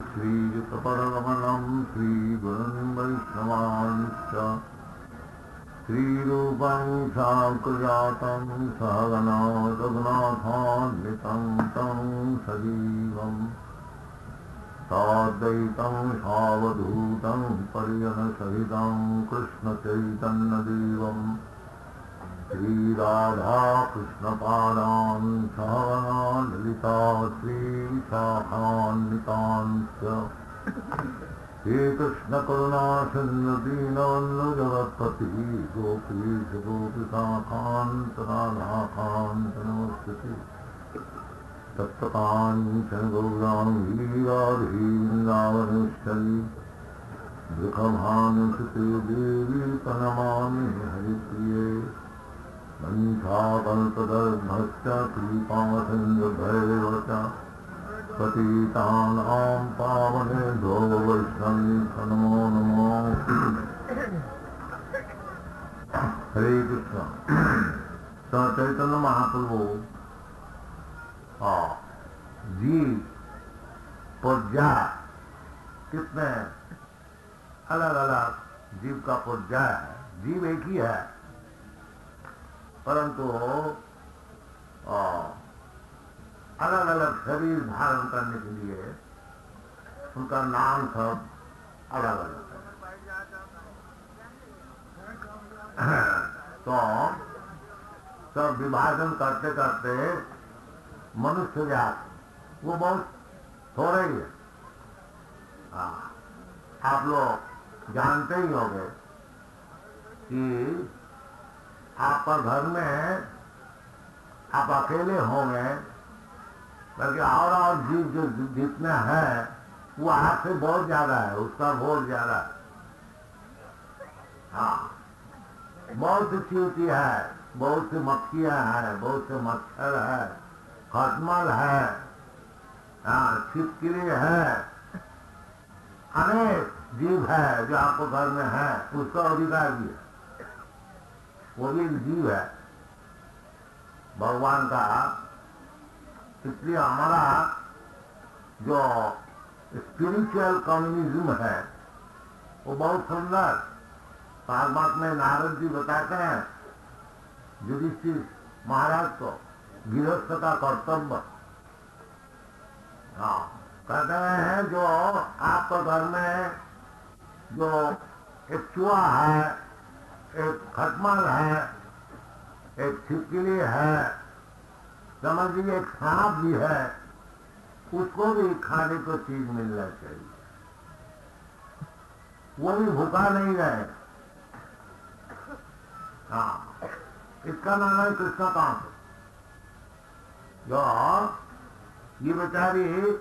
श्रीयुतपरमलं श्रीगुरुं वैष्णवांश्च श्रीरूपं साग्रजातं सहगना रघुनाथान्वितं तं सजीवं साद्वैतं सावधूतं परिजनसहितं कृष्णचैतन्यदेवं श्रीराधाकृष्णपादान् सहगना ललिता श्रीशाखान्वितांश्च हे कृष्ण करुणा सिंधु दीनबंधु जगत्पति गोपीश गोपिकान्त राधाकान्त नमस्ते तप्तकाञ्चन गौरांगी राधे वृन्दावनेश्वरी वृषभानुसुते देवी प्रणमामि हरिप्रिये वंशाकल्पतरुभ्यश्च कृपासिन्धुभ्यैव च पतितानां पावनेभ्यो वैष्णवेभ्यो नमो नमो। हरे कृष्ण। तो चैतन्य महाप्रभु जीव पर्याय कितने अलग अलग जीव का पर्याय है। जीव एक ही है परंतु अलग अलग शरीर धारण करने के लिए उनका नाम सब अलग अलग है। तो सब विभाजन करते करते मनुष्य जात वो बहुत थोड़े ही है। आप लोग जानते ही होंगे कि आपका घर में आप अकेले होंगे बल्कि और जीव जो जितने हैं वो आपसे बहुत ज्यादा है, उसका बहुत ज्यादा है। हाँ, बहुत सी चींटी है, बहुत सी मक्खियां हैं, बहुत से मच्छर है, खटमल है, हाँ छिपकली है, अनेक जीव है जो आपको घर में है, उसका अधिकार भी है, वो भी एक जीव है भगवान का। इसलिए हमारा जो स्पिरिचुअल कम्युनिज्म है वो बहुत सुंदर। भागवत में नारद जी बताते हैं युधिष्ठिर महाराज को गृहस्थ का कर्तव्य। हाँ, कहते हैं जो आपके घर में जो एक चूहा है, एक खटमल है, एक छिपकली है, समझ लीजिए एक सांप भी है, उसको भी खाने को चीज मिलना चाहिए, वो भी भूखा नहीं रहे। हाँ, इसका नाम है कृष्णकांत। जो ये बेचारी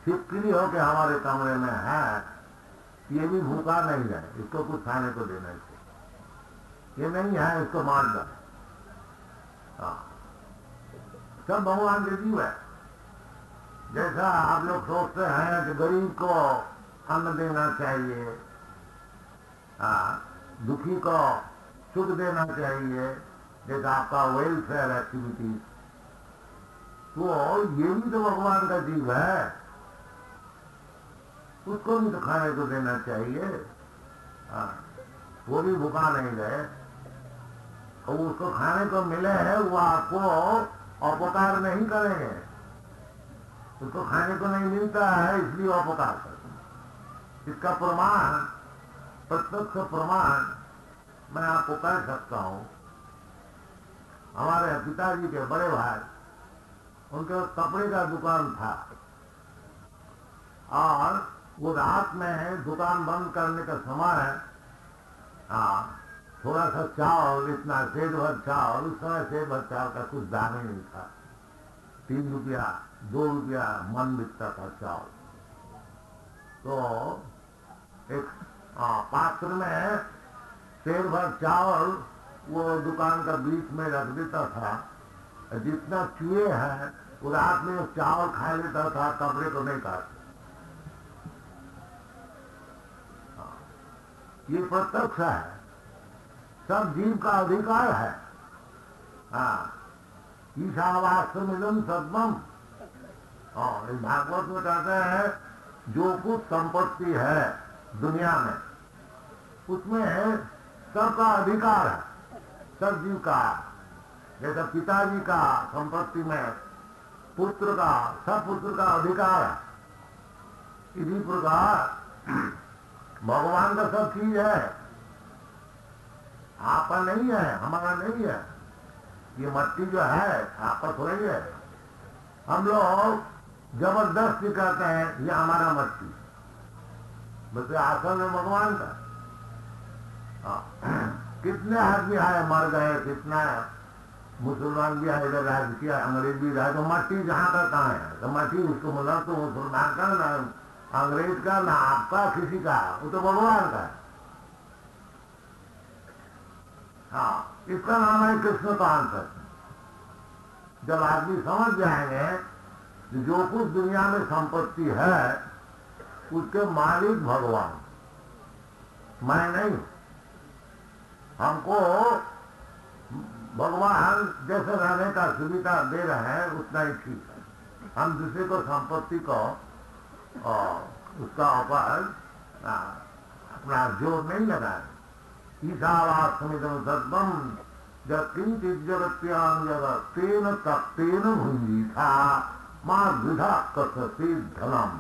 छिपकली होके हमारे कमरे में है, ये भी भूखा नहीं रहे, इसको कुछ खाने को देना चाहिए। ये नहीं है, इसको मार दो। सब भगवान के जीव है। जैसा आप लोग सोचते हैं कि गरीब को अन्न देना चाहिए, दुखी को सुख देना चाहिए, जैसा आपका वेलफेयर एक्टिविटीज, तो ये भी तो भगवान का जीव है, उसको भी तो खाने को देना चाहिए। वो भी भूखा नहीं रहे और उसको खाने को मिले है, वो आपको अपकार नहीं करेंगे। उसको खाने को नहीं मिलता है इसलिए अपकार करते। इसका प्रमाण, प्रत्यक्ष प्रमाण मैं आपको कह सकता हूं। हमारे पिताजी के बड़े भाई, उनके कपड़े का दुकान था और वो रात में दुकान बंद करने का समय है, थोड़ा सा चावल, इतना सेठ भर चावल, उस समय सेठ भर चावल का कुछ दाम ही नहीं था। 3 रुपया 2 रुपया मन बिकता था चावल। तो एक पात्र में सेठ भर चावल वो दुकान का बीच में रख देता था। जितना चूहे हैं वो रात में चावल खा लेता था, कपड़े को नहीं काटता। ये प्रत्यक्ष है, सब जीव का अधिकार है। ईशावास्यमिदं सर्वम हाँ, इस भागवत में कहते हैं जो कुछ संपत्ति है दुनिया में उसमें सबका अधिकार है, सब जीव का। जैसे पिताजी का संपत्ति में पुत्र का, सब पुत्र का अधिकार है, इसी प्रकार भगवान का सब चीज है, आपका नहीं है, हमारा नहीं है। ये मट्टी जो है आपका थोड़ी है। हम लोग जबरदस्ती कहते हैं ये हमारा मट्टी, बल्कि आसन है भगवान का। कितने आदमी आए मर गए, कितना मुसलमान भी आए, इधर राज्य किया, अंग्रेज भी रहे, तो मट्टी जहाँ का कहाँ है? तो मट्टी उसको मिला तो मुसलमान का ना अंग्रेज का ना आपका किसी का, वो तो भगवान का है। हाँ, इसका नाम है कृष्ण कॉन्सेप्ट। जब आदमी समझ जाएंगे कि जो कुछ दुनिया में संपत्ति है उसके मालिक भगवान, मैं नहीं। हमको भगवान जैसे रहने का सुविधा दे रहे हैं उतना ही ठीक है। हम दूसरे को संपत्ति को उसका ऊपर अपना जोर नहीं लगाए। ईशावास्मिदं सर्वं यत्किंचित् जगत्यां जगत् तेन तत्तेन भुञ्जीथा मा वृथा कस्यचित् धनम्।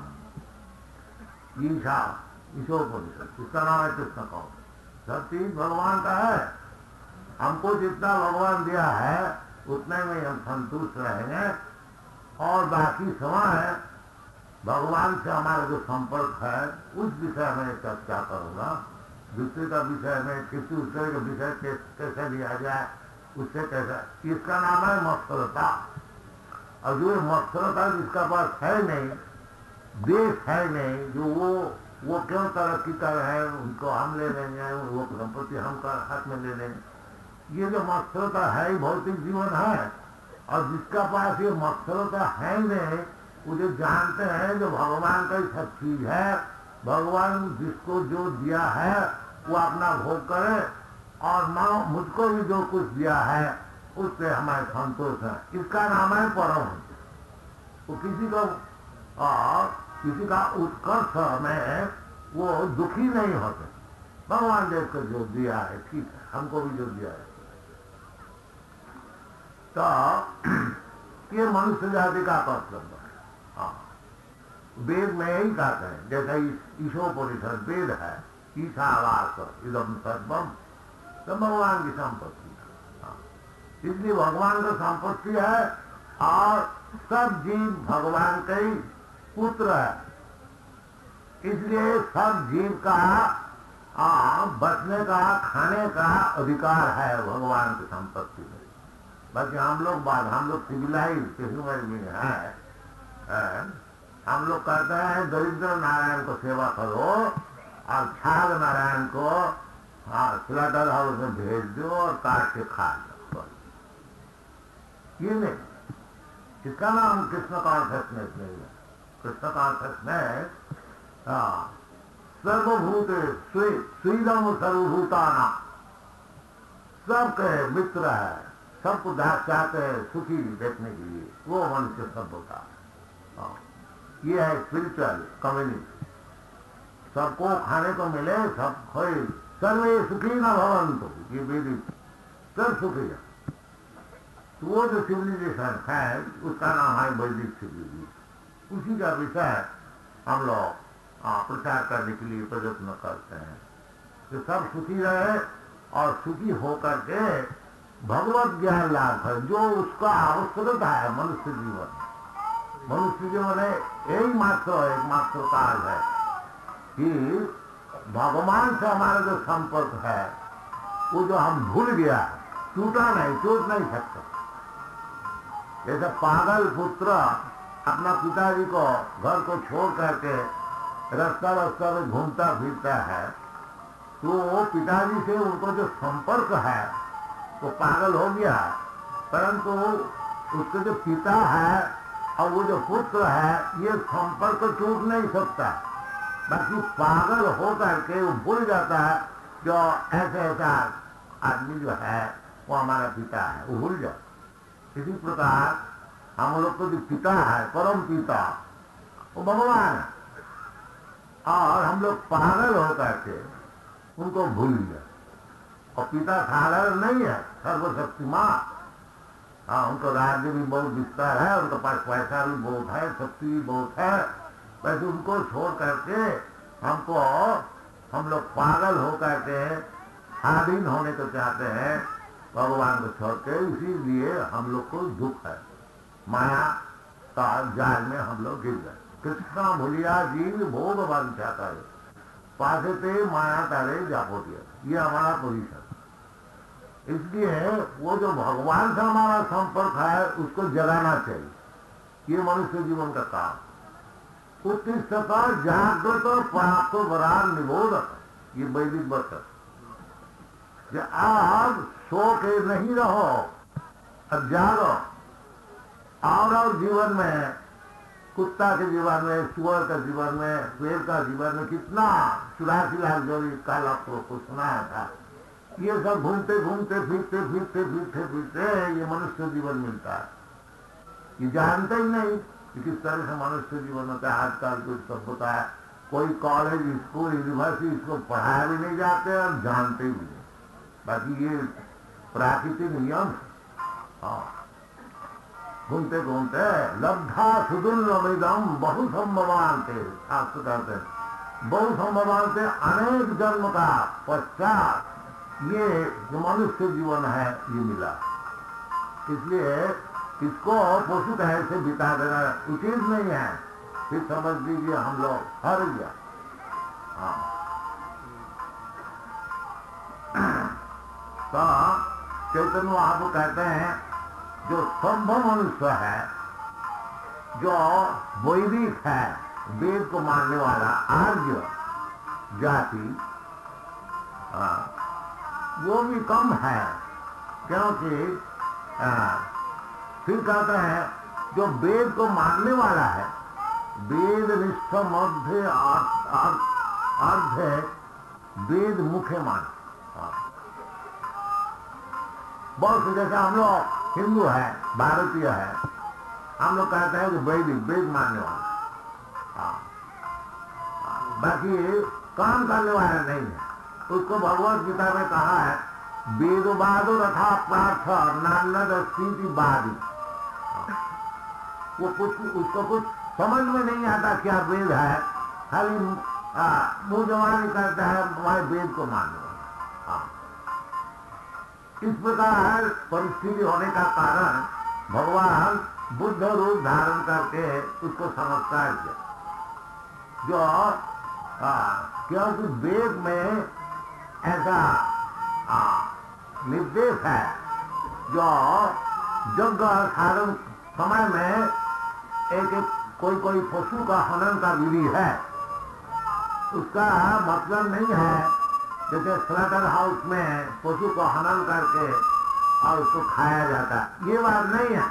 ईशोपनिषद, इसका नाम है कृष्ण कौन। सब चीज भगवान का है। हमको जितना भगवान दिया है उतने में हम संतुष्ट रहेंगे, और बाकी समय भगवान से हमारा जो संपर्क है उस विषय में चर्चा करूंगा। दूसरे का विषय में किसी दूसरे का विषय कैसे लिया जाए, उससे कैसे, इसका नाम है मत्सरता। और जो मत्सरता जिसका पास है नहीं, देश है नहीं, जो वो क्यों तरक्की कर रहे हैं, उनको हम ले लेंगे, वो संपत्ति हम हाथ में ले लेंगे। ये जो मत्सरता है ही भौतिक जीवन है। और जिसका पास ये मत्सरता है नहीं, वो जो जानते हैं जो भगवान का ही सब चीज है, भगवान जिसको जो दिया है वो अपना भोग करे, और माँ मुझको भी जो कुछ दिया है उससे हमारे संतोष है। इसका नाम है परमहंस। वो किसी का उत्कर्ष में वो दुखी नहीं होते। भगवान देव को जो दिया है ठीक है, हमको भी जो दिया है। तो ये मनुष्य जाति का कर्तव्य है। हाँ, वेद में यही कहते हैं, जैसे ईशोपनिषद वेद है, ईशावास इदम सर्वम, तो भगवान की संपत्ति है। हाँ, इसलिए भगवान का संपत्ति है, और सब जीव भगवान के ही पुत्र है। इसलिए सब जीव का बचने का, खाने का अधिकार है भगवान की संपत्ति में। बाकी हम लोग सिविलाइज में है, हम लोग कहते हैं दरिद्र नारायण को सेवा करो और छाग नारायण को स्लॉटर हाउस में भेज दो और काट के खा लो। ये नहीं, इसका नाम कृष्ण कॉन्शियसनेस नहीं है। कृष्ण कॉन्शियसनेस सर्वभूत स्वीदम सर्वभूताना, सबके मित्र है, सबको चाहते हैं सुखी देखने के लिए, वो मनुष्य सब होता है। ये है स्पिरिचुअल कम्युनिटी। सबको खाने को मिले, सब खोए, सर्वे सुखी न भवन्तु, ये वेदिक सब सुखी है। तो वो जो सिविलाइजेशन है उसका नाम है वैदिक सिविलाइजेशन। उसी का विषय हम लोग प्रचार करने के लिए प्रयत्न करते हैं कि सब सुखी रहे, और सुखी होकर के भगवत ज्ञान लाभ है, जो उसका आवश्यकता है मनुष्य जीवन। मनुष्य जीवन है एकमात्र कार्य है कि भगवान से हमारा जो संपर्क है वो जो हम भूल गया, टूटा नहीं, टूट नहीं सकता। जैसे पागल पुत्र अपना पिताजी को घर को छोड़ करके रास्ता में घूमता फिरता है, तो पिताजी से उनको जो संपर्क है वो पागल हो गया, परंतु उसके जो पिता है और वो जो पुत्र है, ये संपर्क टूट नहीं सकता। बाकी पागल हो करके वो भूल जाता है जो ऐसा आदमी जो है वो हमारा पिता है, वो भूल जाता। इसी प्रकार हम लोग को जो पिता है, परम पिता, वो भगवान है। और हम लोग पागल होकर के उनको भूल गए। और पिता साधारण नहीं है, सर्वशक्तिमान। हाँ, उनको राज्य भी बहुत विस्तार है, उनके पास पैसा भी बहुत है, शक्ति भी बहुत है। वैसे उनको छोड़ करके हमको, हम लोग पागल होकर के स्वाधीन होने को चाहते हैं भगवान को छोड़ के। इसीलिए हम लोग को दुख है, माया का जाल में हम लोग गिर गए। कृष्णा भूलिया जीव भोग वांछा करे, पासे पे माया तारे जापो दिया। ये हमारा पोजीशन। इसलिए वो जो भगवान से हमारा संपर्क है उसको जगाना चाहिए। ये मनुष्य जीवन का काम। उत्तिष्ठता जागृत प्राप्त वरान निबोधक, ये वैदिक वचन। आप सो के नहीं रहो, अब जागो। और जीवन में, कुत्ता के जीवन में, सुअर का जीवन में, पेड़ का जीवन में कितना 84 लाख जोड़ी काल आपको सुनाया था। ये सब घूमते घूमते फिरते फिरते फिरते फिरते ये मनुष्य जीवन मिलता है। ये जानते ही नहीं कि किस तरह से मनुष्य जीवन होता है। आजकल कुछ सब होता है, कोई कॉलेज, स्कूल, यूनिवर्सिटी इसको पढ़ाया भी नहीं जाते और जानते भी नहीं। बाकी ये प्राकृतिक नियम। हाँ, घूमते घूमते लब्धा सुदुर्लभम बहु संभवान थे, शास्त्र कहते हैं बहु संभवान थे, अनेक जन्म का पश्चात ये जो मनुष्य जीवन है ये मिला। इसलिए इसको पशु कहे से बिता देना उचित नहीं है। फिर समझ लीजिए हम लोग हार गया। हाँ, तो चैतन्य महाप्रभु कहते हैं जो सभ्य मनुष्य है, जो वैदिक है, वेद को मानने वाला आर्य जाति, वो भी कम है। क्योंकि फिर कहते हैं जो वेद को मानने वाला है, वेद निष्ठ मध्य अर्ध वेद मुख्य मान। बहुत जैसे हम लोग हिंदू है, भारतीय है, हम लोग कहते हैं कि वैदिक, वेद मानने वाला। बाकी काम करने वाला नहीं है। उसको भगवत गीता में कहा है वेदवादो रथा प्रार्थ नानद स्थिति बादी। वो कुछ, उसको कुछ समझ में नहीं आता क्या वेद है, खाली मुंह जवानी करता है मैं वेद को मानने वाला। इस प्रकार परिस्थिति होने का कारण भगवान बुद्ध रूप धारण करके उसको संस्कार किया। जो क्योंकि वेद में ऐसा निर्देश है, जो यज्ञ साधन समय में एक कोई पशु का हनन का विधि है। उसका मतलब नहीं है जैसे स्लॉटर हाउस में पशु को हनन करके और उसको खाया जाता है, ये बात नहीं है।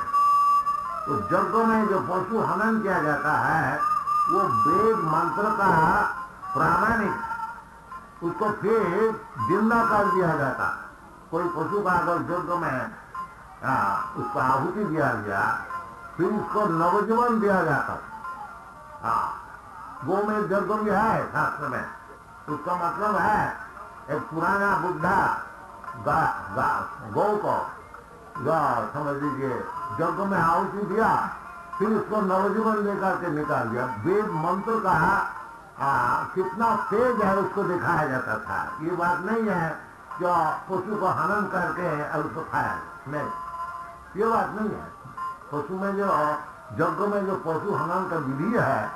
तो यज्ञ में जो पशु हनन किया जाता है वो वेद मंत्र का प्रामाणिक, उसको फिर जिंदा कर दिया जाता। कोई पशु का अगर यज्ञ में उसको आहुति दिया गया, फिर उसको नवजीवन दिया जाता। गो में यज्ञ भी है शास्त्र में। उसका मतलब है एक पुराना बुद्धा गौ को समझ लीजिए यज्ञ में आहुति दिया, फिर उसको नवजीवन लेकर के निकाल दिया। वेद मंत्र का कितना तेज है उसको दिखाया जाता था। ये बात नहीं है जो पशु को हनन करके उसको खाया, नहीं, ये बात नहीं है। पशु में जो यज्ञ में जो पशु हनन का विधि है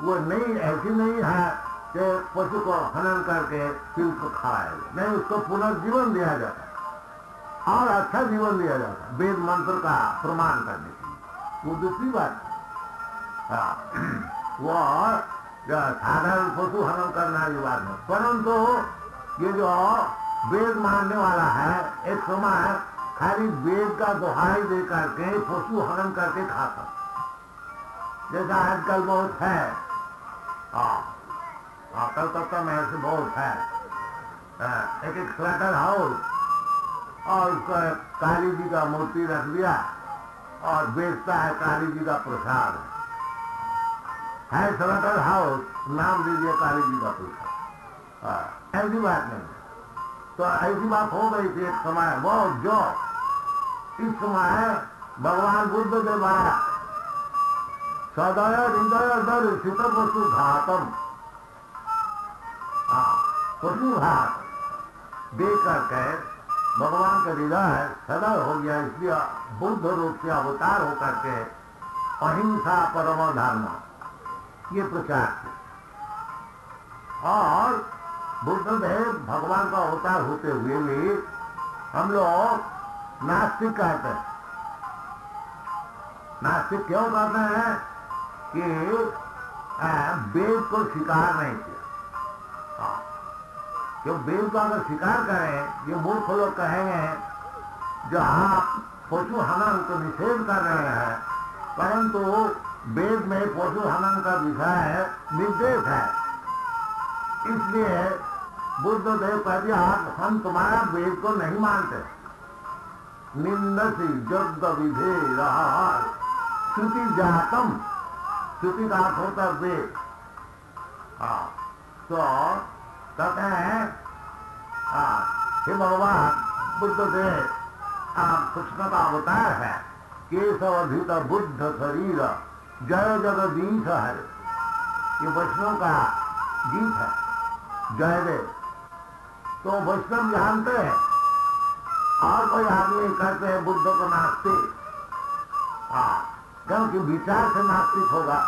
वो नहीं, ऐसी नहीं है कि पशु को हनन करके फिर उसको खाया, नहीं, उसको पुनर्जीवन दिया जाता है और अच्छा जीवन दिया जाता है वेद मंत्र का प्रमाण करने के लिए। वो दूसरी बात वो साधारण पशु हनन करना ये बात है। परंतु ये जो वेद मानने वाला है एक समय खाली वेद का दोहाई दे करके पशु हनन करके खाता, जैसा आजकल बहुत है। कलकत्ता में ऐसे बहुत है। एक स्लॉटर हाउस और उसका काली जी का मूर्ति रख दिया और बेचता है काली जी का प्रसाद है स्लॉटर हाउस, नाम दीजिए काली जी का प्रसाद। ऐसी बात नहीं। तो ऐसी बात हो गई थी एक समय, वो जो इस समय भगवान बुद्ध के द्वारा सदय हृदय दर्शित पशु घातम, पशु घात देख करके भगवान का हृदय सदय हो गया, इसलिए बुद्ध रूप से अवतार होकर के अहिंसा परम धर्म ये प्रचार किया। और बुद्धदेव भगवान का अवतार होते हुए भी हम लोग नास्तिक कहते हैं। नास्तिक क्यों कहते हैं कि वेद को स्वीकार नहीं किया। क्यों वेद को अगर स्वीकार करें, ये मूर्ख लोग कहेंगे जो आप पशु हनन को निषेध कर रहे हैं, परंतु वेद में पशु हनन का विषय निर्देश है, इसलिए बुद्धदेव कह दिया हम तुम्हारा वेद को नहीं मानते। निंदसी जग विधे रहा श्रुति जातम, श्रुति का अर्थ होता है वेद। तो कहते हैं हे भगवान बुद्धदेव आप कृष्ण का अवतार है, केशव अधित बुद्ध शरीर जय जगदीश है, ये वैष्णव का गीत है जयदेव। तो वैष्णव जानते हैं, और कोई आदमी कहते हैं बुद्ध को नास्तिक, क्योंकि विचार से नास्तिक होगा।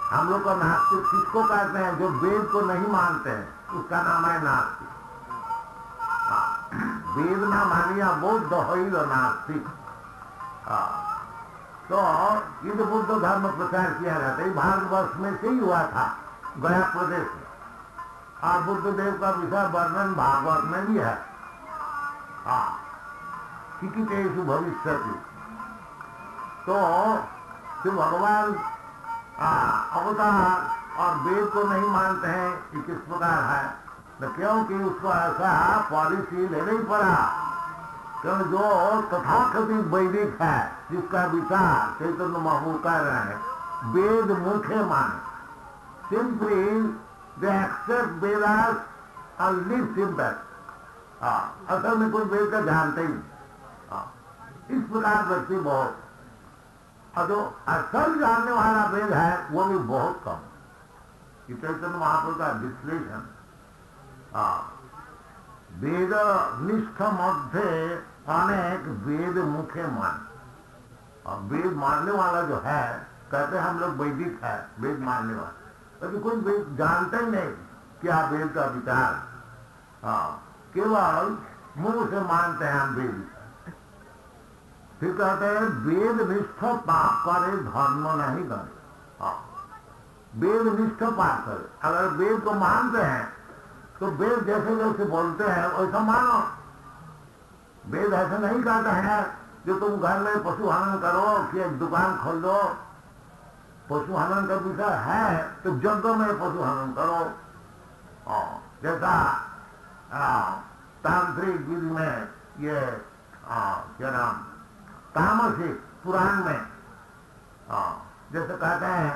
हम लोग को नास्तिक किसको कहते हैं? जो वेद को नहीं मानते हैं, उसका नाम है नास्तिक। वेद ना मानिया बौद्ध हो नास्तिक। तो ये जो बुद्ध धर्म प्रचार किया जाता है भारतवर्ष में से ही हुआ था, गया प्रदेश में, और बुद्धदेव का विषय वर्णन भागवत में भी है। चिकितेषु भविष्यति। तो भगवान अवतार और वेद को नहीं मानते हैं, ये किस प्रकार है? तो क्योंकि उसको ऐसा पॉलिसी लेना ही पड़ा, क्योंकि जो तथाकथित वैदिक है जिसका विचार चैतन्य महाप्रभु कर रहे हैं, वेद मुखे माने, simply they accept Vedas and live in that। असल में कोई वेद का जानते ही नहीं। इस प्रकार व्यक्ति बहुत, और जो असल जानने वाला वेद है वो भी बहुत कम। चैतन्य महाप्रभु का विश्लेषण वेद निष्ठ मध्य अनेक वेद मुखे मान, और वेद मानने वाला जो है कहते हैं हम लोग वैदिक है वेद मानने वाला, क्योंकि कोई वेद जानते ही नहीं क्या वेद का विचार। केवल मुंह से मानते हैं हम वेद। फिर कहते हैं वेद निष्ठ पाप करे धर्म नहीं करे। वेद निष्ठ पाप करे, अगर वेद को मानते हैं तो वेद जैसे जैसे बोलते हैं वैसा मानो। वेद ऐसा नहीं कहता है जो तुम घर में पशु हनन करो कि एक दुकान खोल दो, पशु हनन का विषय है तो यज्ञ में पशु हनन करो। जैसा तांत्रिक विधि में ये क्या नाम तामसिक पुराण में जैसे कहते हैं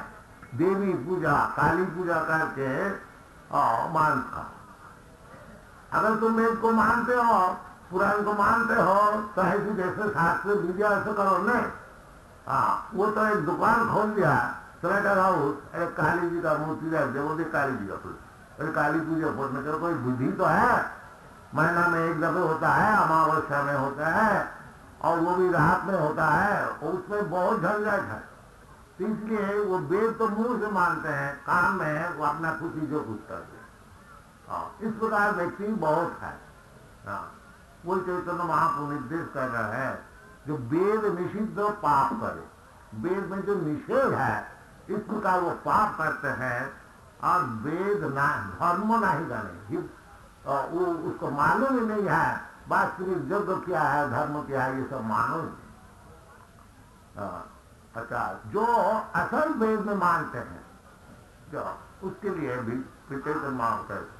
देवी पूजा काली पूजा करके मांस खा। अगर तुम वेद को मानते हो पुराण को मानते हो तो ऐसे जैसे शास्त्र विद्या ऐसे करो नहीं। वो तो एक दुकान खोल दिया स्लॉटर हाउस, एक काली जी का मूर्ति रख दे, बोलते काली जी का पूजा, काली पूजा बोलने का कोई विधि तो है, महीना में एक दफे होता है, अमावस्या में होता है, और वो भी रात में होता है, उसमें बहुत झंझट है। इसलिए वो वेद तो मुंह से मानते हैं, काम में वो अपना खुशी जो कुछ करते हैं। इस प्रकार व्यक्ति बहुत है। वो चैतन्य महाप्रभु निर्देश कर रहा है जो वेद निषिद्ध पाप करे, वेद में जो निषेध है इस प्रकार वो पाप करते हैं, और वेद ना धर्म नहीं जाने, वो उसको मालूम ही नहीं है वास्तविक यज्ञ क्या है धर्म क्या है, ये सब मालूम। अच्छा, जो असल वेद में मानते हैं जो उसके लिए भी चैतन्य महाप्रभु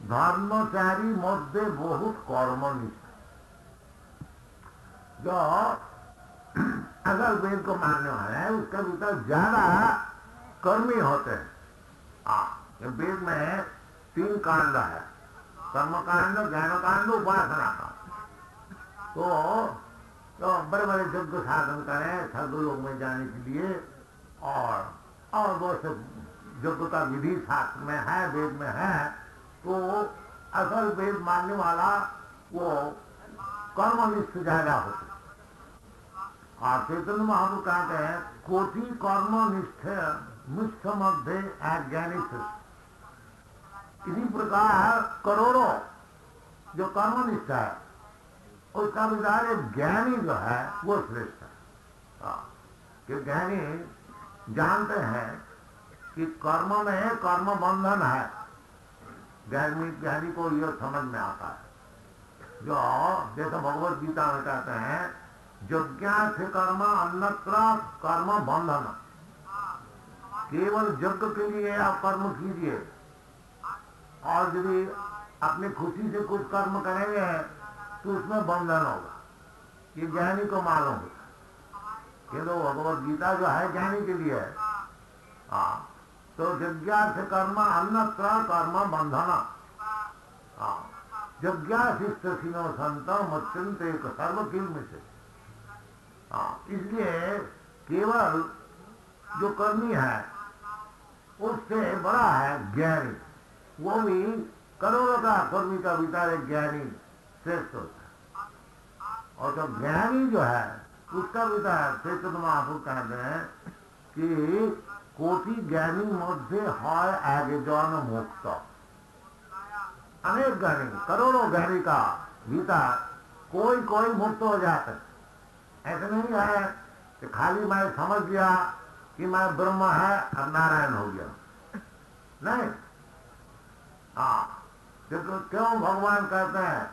धर्मचारी मध्य बहुत कर्मनिष्ठ, जो अगर वेद को मानने वाला है उसका भीतर ज्यादा कर्मी होते हैं। वेद में 3 कांड है, कर्म कांड, ज्ञान कांड, उपासना कांड। तो बड़े बड़े यज्ञ साधन करें स्वर्ग लोक में जाने के लिए, और वो सब यज्ञ का विधि शास्त्र में है, वेद में है। तो असल वेद मानने वाला वो कर्मनिष्ठ ज्यादा होते। और चैतन्य महाप्रभु कहते हैं कोटि कर्मनिष्ठ निष्ठ मध्य अज्ञानी श्रेष्ठ। इसी प्रकार करोड़ों जो कर्मनिष्ठ है उसका विचार एक ज्ञानी जो है वो श्रेष्ठ है। कि ज्ञानी जानते हैं कि कर्म में कर्म बंधन है। ज्ञानी को यह समझ में आता है, जो जैसे भगवत गीता में कहते हैं यज्ञार्थ कर्म अन्यत्र कर्म बंधन। केवल यज्ञ के लिए आप कर्म कीजिए, और यदि अपनी खुशी से कुछ कर्म करेंगे तो उसमें बंधन होगा। ये ज्ञानी को मालूम होता। ये तो भगवत गीता जो है ज्ञानी के लिए है। तो यज्ञार्थ कर्म अन्यत्र कर्म बंधन। यज्ञाशिष्टसिनो संत मत्यंत एक सर्वकिल में से। इसलिए केवल जो कर्मी है उससे बड़ा है ज्ञानी। वो भी करोड़ों का कर्मी का विचार एक ज्ञानी श्रेष्ठ होता है। और जो ज्ञानी जो है उसका विचार चैतन्य महाप्रभु कहते हैं कि कोटि ज्ञानी मध्य है एकजन मुक्त। अनेक ज्ञानी, करोड़ों ज्ञानी का विचार कोई कोई मुक्त हो जाता है। ऐसा नहीं है कि खाली मैं समझ गया कि मैं ब्रह्म है अब नारायण हो गया, नहीं। क्यों भगवान कहते हैं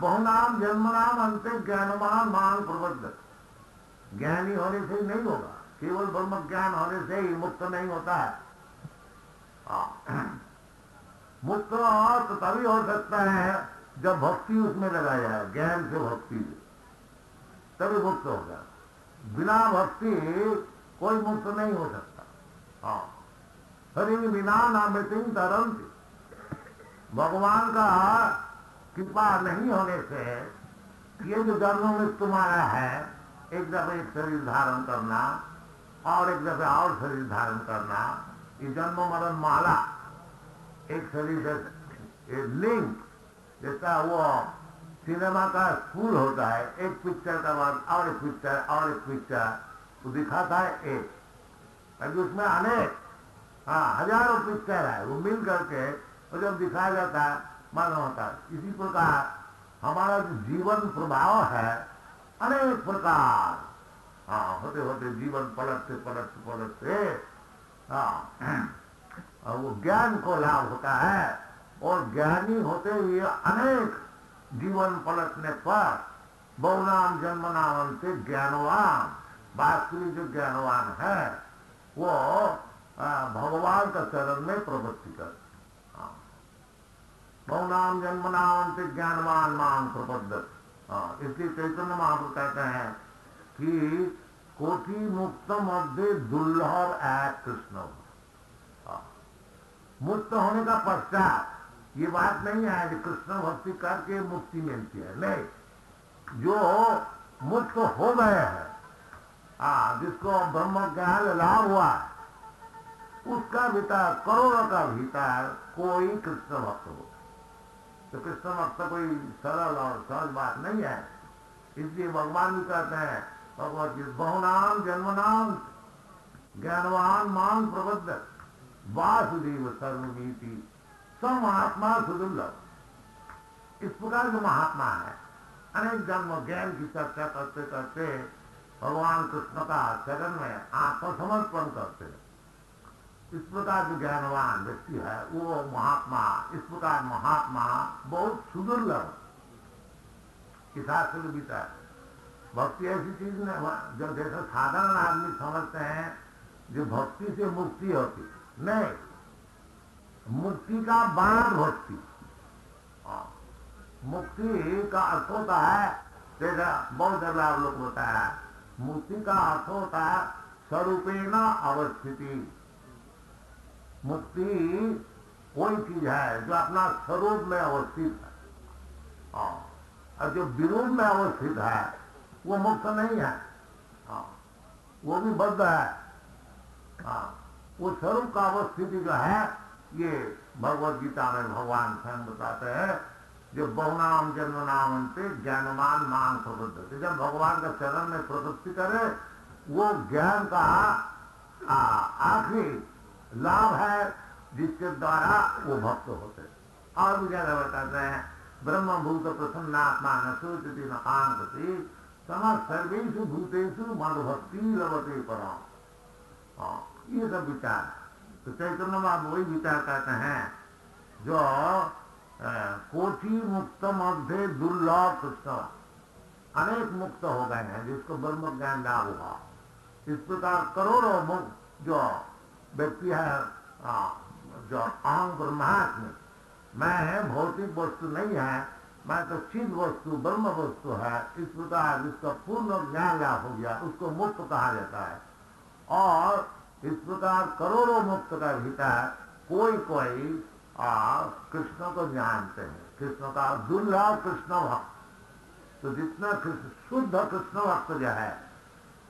बहुनाम जन्मनाम अंत ज्ञानवान मान प्रबद्ध। ज्ञानी होने से ही नहीं होगा, केवल ब्रह्म ज्ञान होने से ही मुक्त नहीं होता है। मुक्त तो तभी हो सकता है जब भक्ति उसमें लगाया है, ज्ञान से भक्ति तभी मुक्त होगा। बिना भक्ति कोई मुक्त नहीं हो सकता। हरि बिना नामृतिम तरंती। भगवान का कृपा नहीं होने से ये जो जन्म में तुम्हारा है, एक दफे एक शरीर धारण करना और एक दफे और शरीर धारण करना, ये जन्म मरण माला, एक शरीर से लिंक, जैसा वो सिनेमा का स्कूल होता है, एक पिक्चर का बाद और एक पिक्चर और एक पिक्चर, वो दिखाता है एक, अभी उसमें अनेक हजारों पिक्चर है, वो मिल करके और जब दिखाया जाता है मालूम होता है। इसी प्रकार हमारा जो जीवन प्रभाव है अनेक प्रकार होते होते जीवन पलटते पलटते पलटते वो ज्ञान को लाभ होता है। और ज्ञानी होते हुए अनेक जीवन पलटने पर बहुनाम जन्मनाम से ज्ञानवान, वास्तविक जो ज्ञानवान है वो भगवान का चरण में प्रवृत्ति कर। बहुनाम जन्मनाम से ज्ञानवान मान प्रबद्ध। इसलिए चैतन्य महाप्रभु कहते हैं कि कोटि मुक्त मध्य दुर्लभ एक कृष्ण। मुक्त होने का पश्चात ये बात नहीं है कि कृष्ण भक्ति करके मुक्ति मिलती है, नहीं। जो मुक्त हो गए हैं, जिसको ब्रह्म ज्ञान लाभ हुआ है, उसका भीतर करोड़ों का भीतर कोई कृष्ण भक्त हो। तो कृष्ण भक्त कोई सरल और सहज बात नहीं है। इसलिए भगवान भी कहते हैं भगवत गीता, बहुनाम जन्मनाम ज्ञानवान मान प्रबद्ध वासुदेव सर्वनीति स महात्मा सुदुर्लभ। इस प्रकार जो महात्मा है अनेक जन्म ज्ञान की चर्चा करते करते भगवान कृष्ण का चरण में आत्मसमर्पण करते हैं। इस प्रकार जो ज्ञानवान व्यक्ति है वो महात्मा, इस प्रकार महात्मा बहुत सुदुर्लभ। इस शास्त्र के भीतर भक्ति ऐसी चीज नहीं जो जैसे साधारण आदमी समझते हैं जो भक्ति से मुक्ति होती, नहीं। मुक्ति का बाद भक्ति। मुक्ति का अर्थ होता है जैसा बहुत जगह आप लोग होता है, मुक्ति का अर्थ होता है स्वरूपेण अवस्थिति। मुक्ति कोई चीज है जो अपना स्वरूप में अवस्थित है, और जो विरूप में अवस्थित है वो मुक्त नहीं है, वो भी बद्ध है। वो स्वरूप का अवस्थिति जो है, ये भगवद गीता में भगवान स्वयं बताते हैं, जो बहुनाम जन्म नाम पे ज्ञानमान मान प्रबुद्ध। जब भगवान का चरण में प्रवृत्ति करे, वो ज्ञान का आखिरी लाभ है जिसके द्वारा वो भक्त होते। और भी ज्यादा बताते हैं, ब्रह्मभूत प्रसन्नात्मा न सोचती न कांक्षति समस्त सर्वेषु भूतेषु मदभक्ति लभते परम। ये सब विचार है। तो चैतन्य महाप्रभु वही विचार करते हैं जो कोटि मुक्त मध्य दुर्लभ कृष्ण, अनेक मुक्त हो गए हैं जिसको ब्रह्म ज्ञान लाभ हुआ। इस प्रकार करोड़ों मुक्त जो व्यक्ति है, जो अहम ब्रह्मास्मि, मैं है भौतिक वस्तु नहीं है, मैं तो चिद वस्तु ब्रह्म वस्तु है, इस प्रकार जिसका पूर्ण ज्ञान लाभ हो गया उसको मुक्त कहा जाता है। और इस प्रकार करोड़ों मुक्त का भीतर कोई कोई कृष्ण को जानते हैं, कृष्ण का दुर्लभ कृष्ण भक्त। तो जितना शुद्ध कृष्ण भक्त जो है,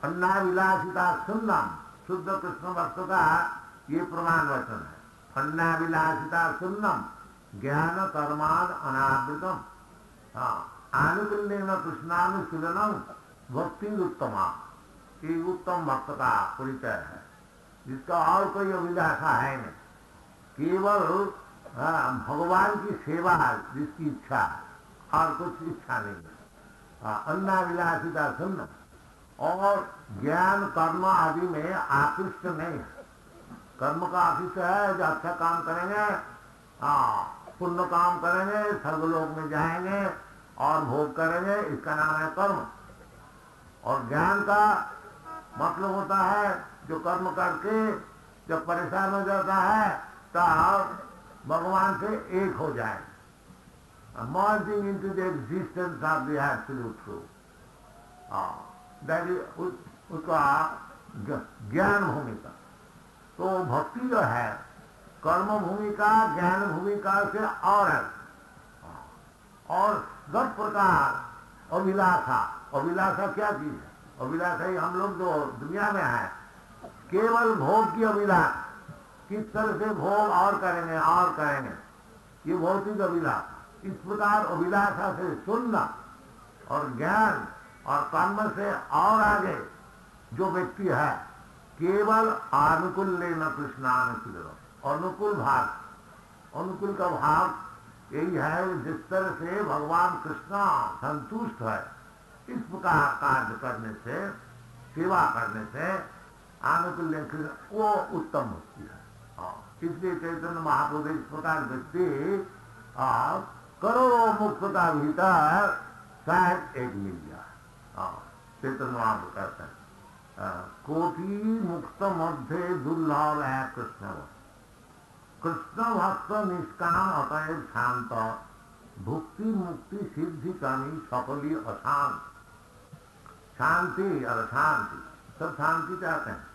अन्नाविलासिता सुन्नम, शुद्ध कृष्ण भक्त का ये प्रमाण वचन है। अन्नाविलासिता सुन्नम ज्ञान कर्माद अनावृतम, आनुकूल्येन कृष्णानुशीलनम भक्ति उत्तमा। ये उत्तम भक्त का परिचय है, जिसका और कोई अभिलाषा है नहीं, केवल भगवान की सेवा जिसकी इच्छा है, और कुछ इच्छा नहीं है। अन्नाविलासिता सुन्न, और ज्ञान कर्म आदि में आकृष्ट नहीं है। कर्म का आकृष्ट है जो अच्छा काम करेंगे, पुण्य काम करेंगे, स्वर्गलोक में जाएंगे और भोग करेंगे, इसका नाम है कर्म। और ज्ञान का मतलब होता है जो कर्म करके जब परेशान हो जाता है तब भगवान से एक हो जाए, merging into the existence of the absolute truth। उसका ज्ञान भूमिका। तो भक्ति जो है कर्म भूमिका ज्ञान भूमिका से और है। और सब प्रकार अभिलाषा, अभिलाषा क्या चीज है? अभिलाषा ही हम लोग जो दुनिया में है, केवल भोग की अभिलाषा, किस तरह से भोग और करेंगे और करेंगे, ये भौतिक अभिलाषा। इस प्रकार अभिलाषा से सुनना और ज्ञान और कर्म से और आगे जो व्यक्ति है, केवल अनुकूल लेना कृष्णानुकूल, अनुकूल भाव, अनुकूल का भाव यही है जिस तरह से भगवान कृष्ण संतुष्ट है, इस प्रकार कार्य करने से, सेवा करने से अनुकूल वो उत्तम होती है। इसलिए चैतन्य महाप्रभु इस प्रकार व्यक्ति करोड़ों मुक्त का भीतर शायद एक मिल गया। चैतन्य महाप्रभु कहते हैं कोटि मुक्त मध्य दुर्लभ है कृष्ण भक्त। कृष्ण भक्त निष्काम अतएव शांत, भुक्ति मुक्ति सिद्धि कमी सकली अशांत। शांति और शांति, सब शांति चाहते हैं।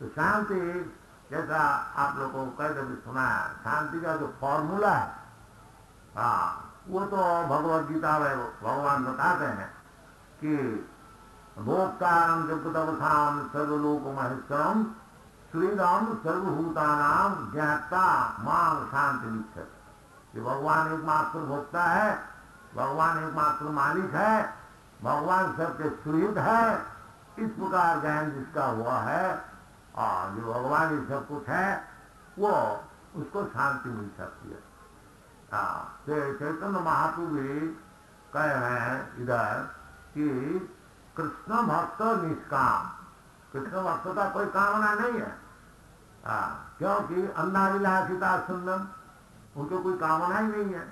तो शांति जैसा आप लोगों को कई दफे सुना है, शांति का जो फॉर्मूला है, वो तो भगवद गीता में भगवान बताते हैं कि भोक्तारम जगदवसाम सर्वलोक महेश्वरम श्रीराम सर्वभूतानाम ज्ञाता मां शांति लिखत। ये भगवान एकमात्र भोक्ता है, भगवान एकमात्र मालिक है, भगवान सबके सुहृद है। इस प्रकार ज्ञान जिसका हुआ है और जो भगवान ही सब कुछ है, वो उसको शांति मिल सकती है। चैतन्य महाप्रभु भी कह रहे हैं इधर कि कृष्ण भक्त निष्काम, कृष्ण भक्त का कोई कामना नहीं है। क्योंकि अन्नाविलासिता सुंदम, उनको कोई कामना ही नहीं है।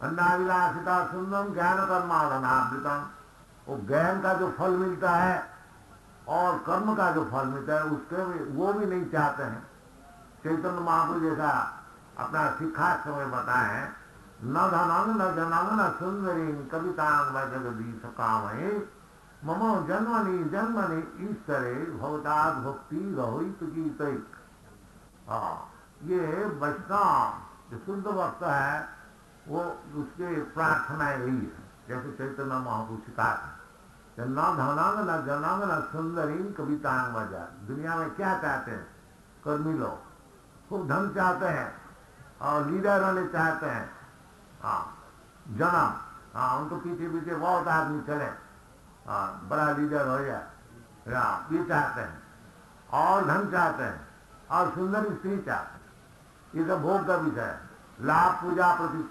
अन्नाविलासिता सुंदम ज्ञान कर्मावनावृतम, वो ज्ञान का जो फल मिलता है और कर्म का जो फल मिलता है उसके वो भी नहीं चाहते हैं। चैतन्य महाप्रभु जैसा अपना शिक्षा समय बताए न धनं न जनं न सुंदरी कवितां जगदीश कामये मम जन्मनि जन्मनि ईश्वरे भवताद भक्ति रहित गीते। ये वैष्णव जो शुद्ध भक्त है वो उसके प्रार्थना यही है, जैसे चैतन्य महाप्रभु सिखाते न धनांग न जनांग न सुंदरी कवितांग वजा। दुनिया में क्या चाहते हैं कर्मी लोग? खूब धन चाहते हैं और लीडर होने चाहते हैं। जन्म, उनको पीछे पीछे बहुत आदमी चले, बड़ा लीडर हो जाए, ये चाहते हैं। और धन चाहते हैं और सुंदर स्त्री चाहते हैं। ये सब भोग का विषय है, लाभ पूजा प्रति।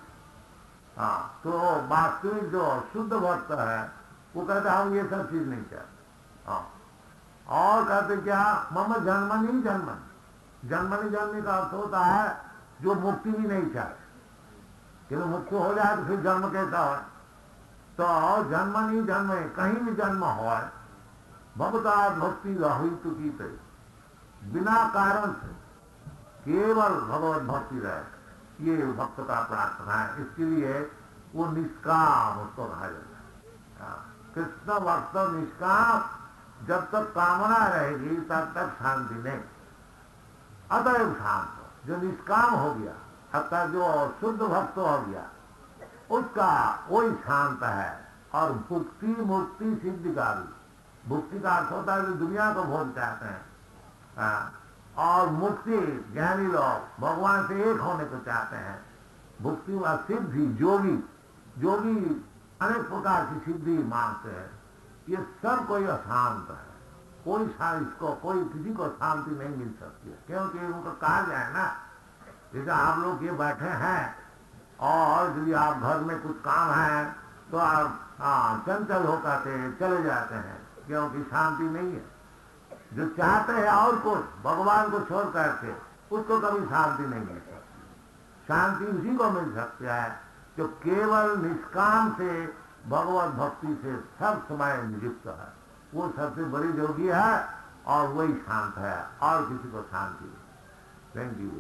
तो वास्तविक जो शुद्ध भक्त है वो कहते हम ये सब चीज नहीं चाहते। और कहते क्या? मम जन्मनि जन्मनि। जन्मनि जन्मनि का अर्थ होता है जो मुक्ति भी नहीं चाहते, क्योंकि मुक्ति हो जाए तो फिर जन्म कैसा हो? तो जन्मनि जन्म, कहीं भी जन्म हो, भक्ता भक्ति रहित गीते, बिना कारण से केवल भगवत भक्ति रहे, ये भक्त का प्रार्थना है। इसके लिए वो निष्काम उसको कहा जाता है। कृष्ण भक्त निष्काम, जब तक कामना रहेगी तब तक शांति नहीं। अतएव शांत हो, जो निष्काम हो गया अर्थात जो शुद्ध भक्त हो गया उसका वही शांत है। और भुक्ति मुक्ति सिद्धि का भी, भुक्ति का अर्थ होता है जो दुनिया को भोग चाहते हैं, और मुक्ति ज्ञानी लोग भगवान से एक होने को चाहते हैं। भुक्ति व सिद्धि, योगी योगी अनेक प्रकार की सिद्धि मांगते हैं। ये सब कोई अशांत है, कोई इसको कोई किसी को शांति नहीं मिल सकती है, क्योंकि उनको कहा जाए ना, जैसे आप लोग ये बैठे हैं और यदि आप घर में कुछ काम है तो आप चंचल होकर के चले जाते हैं, क्योंकि शांति नहीं है। जो चाहते हैं और कुछ भगवान को छोड़ करके उसको कभी शांति नहीं मिल सकती। शांति उसी को मिल सकती है जो केवल निष्काम से भगवत भक्ति से सब समय नियुक्त है। वो सबसे बड़ी योगी है और वही शांत है, और किसी को शांति नहीं। Thank you.